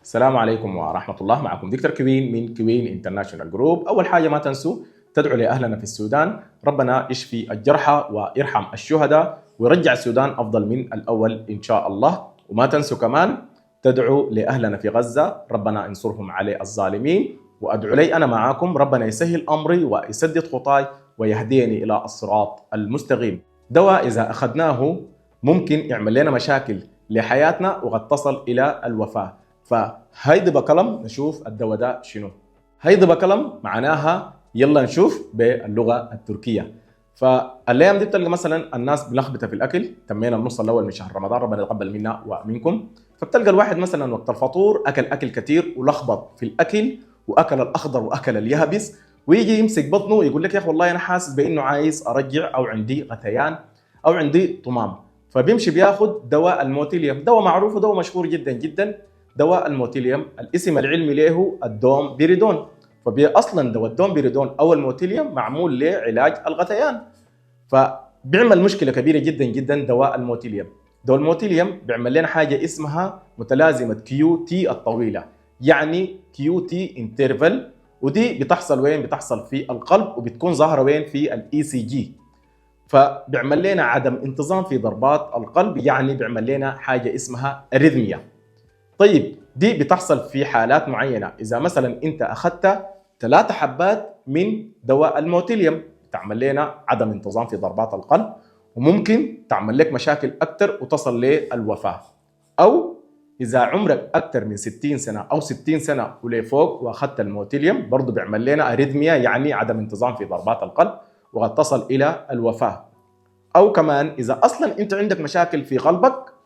السلام عليكم ورحمة الله. معكم دكتور كوين من كوين انترناشونال جروب. أول حاجة ما تنسوا تدعوا لأهلنا في السودان، ربنا يشفي الجرحى ويرحم الشهداء ويرجع السودان أفضل من الأول إن شاء الله. وما تنسوا كمان تدعوا لأهلنا في غزة، ربنا ينصرهم على الظالمين. وأدعو لي أنا معاكم، ربنا يسهل أمري ويسدد خطاي ويهديني إلى الصراط المستقيم. دواء إذا أخذناه ممكن يعمل لنا مشاكل لحياتنا وقد تصل إلى الوفاة. فهيدي بكلم نشوف الدواء ده شنو. هيدي بكلم معناها يلا نشوف باللغة التركية. فالايام دي بتلقى مثلا الناس ملخبطه في الاكل، تمينا النص الاول من شهر رمضان، ربنا يتقبل منا ومنكم. فبتلقى الواحد مثلا وقت الفطور اكل كثير ولخبط في الاكل، واكل الاخضر واكل اليابس، ويجي يمسك بطنه ويقول لك يا اخي والله انا حاسس بانه عايز ارجع او عندي غثيان او عندي طمام. فبيمشي بياخد دواء الموتيليوم، دواء معروف ودواء مشهور جدا جدا. دواء الموتيليوم الاسم العلمي له الدوم بيريدون. اصلا دواء الدوم بيريدون او الموتيليوم معمول لعلاج الغثيان. فبيعمل مشكله كبيره جدا جدا دواء الموتيليوم. دواء الموتيليوم بيعمل لنا حاجه اسمها متلازمه كيو تي الطويله، يعني كيو تي انترفال. ودي بتحصل وين؟ بتحصل في القلب وبتكون ظاهره وين؟ في الاي سي جي. فبيعمل لنا عدم انتظام في ضربات القلب، يعني بيعمل لنا حاجه اسمها اريثميا. طيب دي بتحصل في حالات معينه، اذا مثلا انت اخذت 3 حبات من دواء الموتيليوم تعمل لنا عدم انتظام في ضربات القلب، وممكن تعمل لك مشاكل اكثر وتصل للوفاه. او اذا عمرك اكثر من 60 سنه او 60 سنه ولفوق واخذت الموتيليوم برضه بيعمل لنا اريثميا، يعني عدم انتظام في ضربات القلب وقد تصل الى الوفاه. او كمان اذا اصلا انت عندك مشاكل في قلبك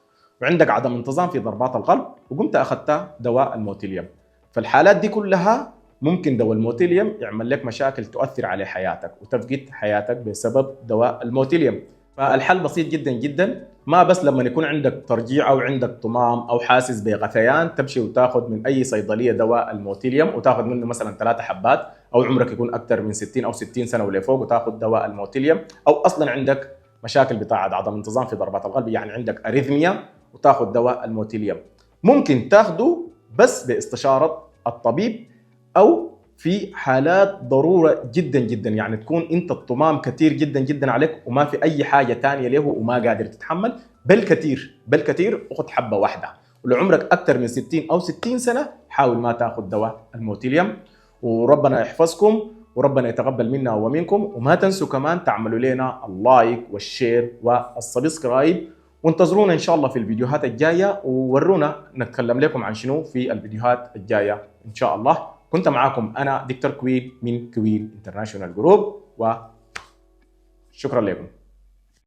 وعندك عدم انتظام في ضربات القلب وقمت اخذت دواء الموتيليوم، فالحالات دي كلها ممكن دواء الموتيليوم يعمل لك مشاكل تؤثر على حياتك وتفقد حياتك بسبب دواء الموتيليوم. فالحل بسيط جدا جدا، ما بس لما يكون عندك ترجيع او عندك طمام او حاسس بغثيان تمشي وتاخذ من اي صيدليه دواء الموتيليوم وتاخذ منه مثلا 3 حبات، او عمرك يكون اكثر من 60 او 60 سنه ولفوق وتاخذ دواء الموتيليوم، او اصلا عندك مشاكل بتاعه عدم انتظام في ضربات القلب يعني عندك اريثميا وتاخذ دواء الموتيليوم. ممكن تاخده بس باستشاره الطبيب، او في حالات ضروره جدا جدا، يعني تكون انت الطمام كثير جدا جدا عليك وما في اي حاجه ثانيه له وما قادر تتحمل، بالكثير خذ حبه واحده. ولو عمرك اكثر من 60 او 60 سنه حاول ما تاخذ دواء الموتيليوم. وربنا يحفظكم وربنا يتقبل منا ومنكم. وما تنسوا كمان تعملوا لنا اللايك والشير والسبسكرايب، وانتظرونا ان شاء الله في الفيديوهات الجايه، وورونا نتكلم لكم عن شنو في الفيديوهات الجايه ان شاء الله. كنت معاكم انا دكتور كوين من كوين انترناشونال جروب، وشكرا لكم.